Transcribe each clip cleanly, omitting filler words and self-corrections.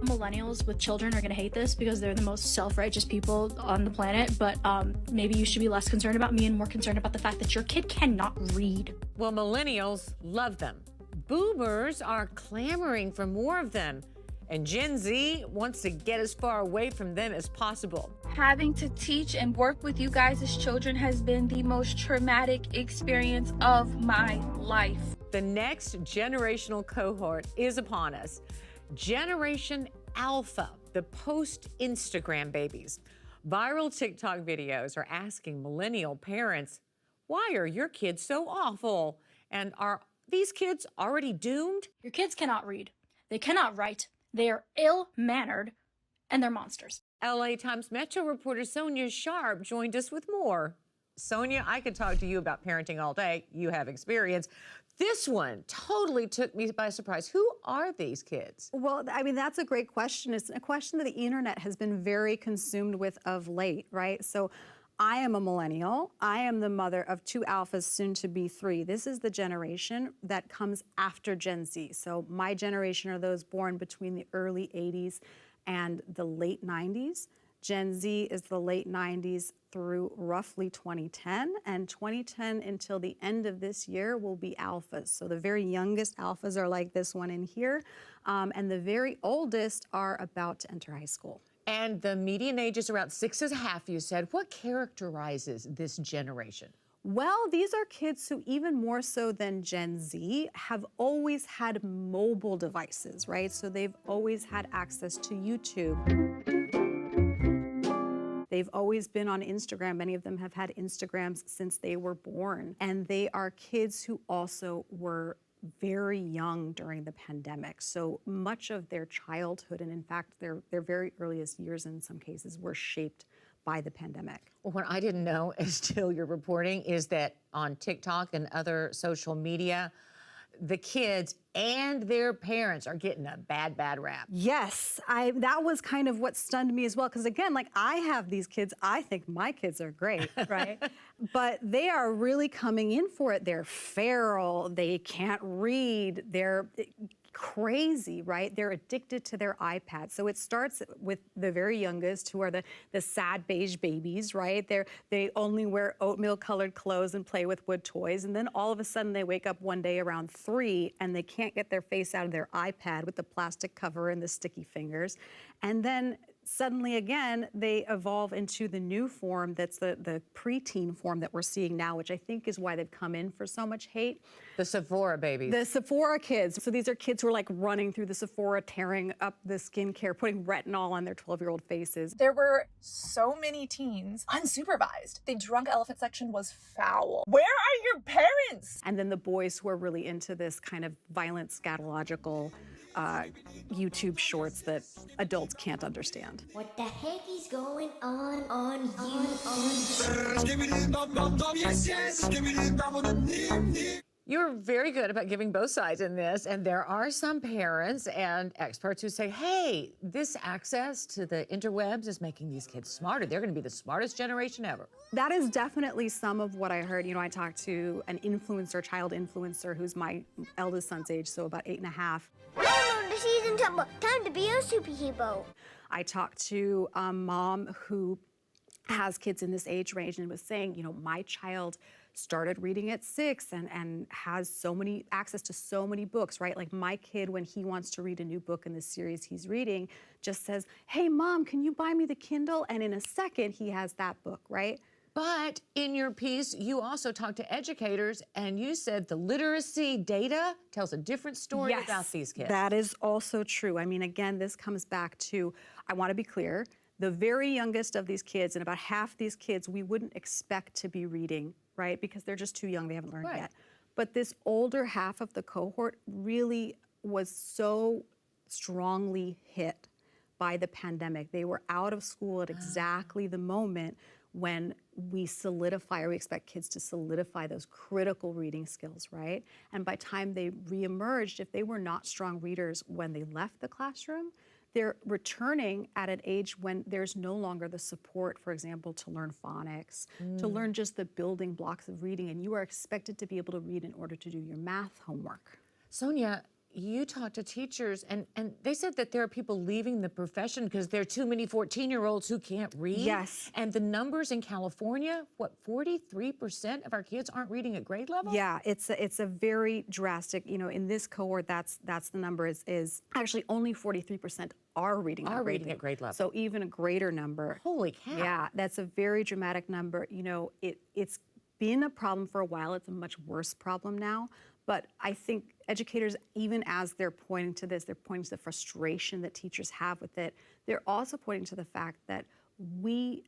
Millennials with children are going to hate this because they're the most self-righteous people on the planet, but maybe you should be less concerned about me and more concerned about the fact that your kid cannot read. Well, millennials love them. Boomers are clamoring for more of them. And Gen Z wants to get as far away from them as possible. Having to teach and work with you guys as children has been the most traumatic experience of my life. The next generational cohort is upon us. Generation Alpha, the post-Instagram babies. Viral TikTok videos are asking millennial parents, why are your kids so awful? And are these kids already doomed? Your kids cannot read. They cannot write. They are ill-mannered, and they're monsters. LA Times Metro reporter Sonja Sharp joined us with more. Sonja, I could talk to you about parenting all day. You have experience. This one totally took me by surprise. Who are these kids? Well, I mean, that's a great question. It's a question that the internet has been very consumed with of late, right? So I am a millennial. I am the mother of 2 alphas, soon to be 3. This is the generation that comes after Gen Z. So my generation are those born between the early 80s and the late 90s. Gen Z is the late 90s through roughly 2010, and 2010 until the end of this year will be alphas. So the very youngest alphas are like this one in here, and the very oldest are about to enter high school. And the median age is around 6.5, you said. What characterizes this generation? Well, these are kids who, even more so than Gen Z, have always had mobile devices, right? So they've always had access to YouTube. They've always been on Instagram. Many of them have had Instagrams since they were born. And they are kids who also were very young during the pandemic. So much of their childhood, and in fact, their very earliest years in some cases, were shaped by the pandemic. Well, what I didn't know, until you're reporting, is that on TikTok and other social media, the kids and their parents are getting a bad rap. Yes, that was kind of what stunned me as well, because again, like, I have these kids, I think my kids are great, right? But they are really coming in for it. They're feral, they can't read, they're crazy, right? They're addicted to their iPad. So it starts with the very youngest, who are the sad beige babies, right? They only wear oatmeal colored clothes and play with wood toys. And then all of a sudden they wake up one day around 3 and they can't get their face out of their iPad with the plastic cover and the sticky fingers. And then suddenly again, they evolve into the new form that's the preteen form that we're seeing now, which I think is why they've come in for so much hate. The Sephora babies. The Sephora kids. So these are kids who are like running through the Sephora, tearing up the skincare, putting retinol on their 12-year-old faces. There were so many teens unsupervised. The drunk elephant section was foul. Where are your parents? And then the boys who are really into this kind of violent, scatological YouTube shorts that adults can't understand. What the heck is going on YouTube? You're very good about giving both sides in this, and there are some parents and experts who say, hey, this access to the interwebs is making these kids smarter. They're going to be the smartest generation ever. That is definitely some of what I heard. You know, I talked to an influencer, child influencer, who's my eldest son's age, so about 8.5. Time to be a superhero. I talked to a mom who has kids in this age range and was saying, you know, my child started reading at 6 and has access to so many books, right? Like my kid, when he wants to read a new book in the series he's reading, just says, hey, Mom, can you buy me the Kindle? And in a second, he has that book, right? But in your piece, you also talked to educators, and you said the literacy data tells a different story about these kids. That is also true. I mean, again, this comes back to, I want to be clear, the very youngest of these kids, and about half these kids, we wouldn't expect to be reading, right? Because they're just too young, they haven't learned yet. But this older half of the cohort really was so strongly hit by the pandemic. They were out of school at exactly the moment when we expect kids to solidify those critical reading skills, right? And by the time they reemerged, if they were not strong readers when they left the classroom, they're returning at an age when there's no longer the support, for example, to learn phonics, to learn just the building blocks of reading, and you are expected to be able to read in order to do your math homework. Sonja, you talked to teachers, and they said that there are people leaving the profession because there are too many 14-year-olds who can't read. Yes. And the numbers in California, what, 43% of our kids aren't reading at grade level? Yeah, it's a very drastic, you know, in this cohort, that's the number is actually only 43% are reading at grade level. So even a greater number. Holy cow. Yeah, that's a very dramatic number. You know, it's been a problem for a while. It's a much worse problem now. But I think educators, even as they're pointing to this, they're pointing to the frustration that teachers have with it. They're also pointing to the fact that we,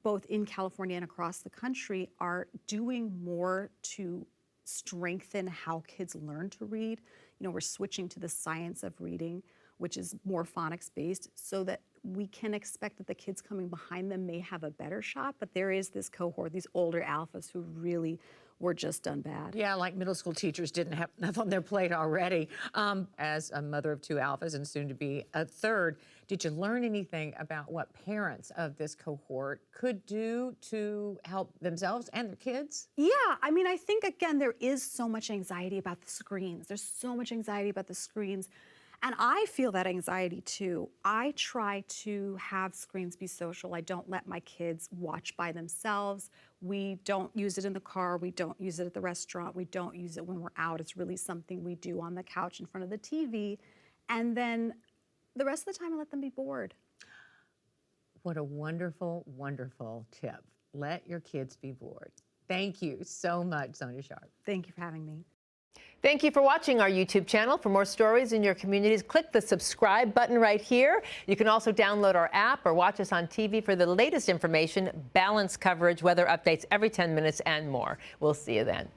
both in California and across the country, are doing more to strengthen how kids learn to read. You know, we're switching to the science of reading, which is more phonics based, so that we can expect that the kids coming behind them may have a better shot. But there is this cohort, these older alphas who really were just done bad. Yeah, like middle school teachers didn't have enough on their plate already. As a mother of 2 alphas and soon to be a third, did you learn anything about what parents of this cohort could do to help themselves and their kids? Yeah, I mean, I think, again, there is so much anxiety about the screens. There's so much anxiety about the screens. And I feel that anxiety too. I try to have screens be social. I don't let my kids watch by themselves. We don't use it in the car. We don't use it at the restaurant. We don't use it when we're out. It's really something we do on the couch in front of the TV. And then the rest of the time, I let them be bored. What a wonderful, wonderful tip. Let your kids be bored. Thank you so much, Sonja Sharp. Thank you for having me. Thank you for watching our YouTube channel. For more stories in your communities, click the subscribe button right here. You can also download our app or watch us on TV for the latest information, balanced coverage, weather updates every 10 minutes, and more. We'll see you then.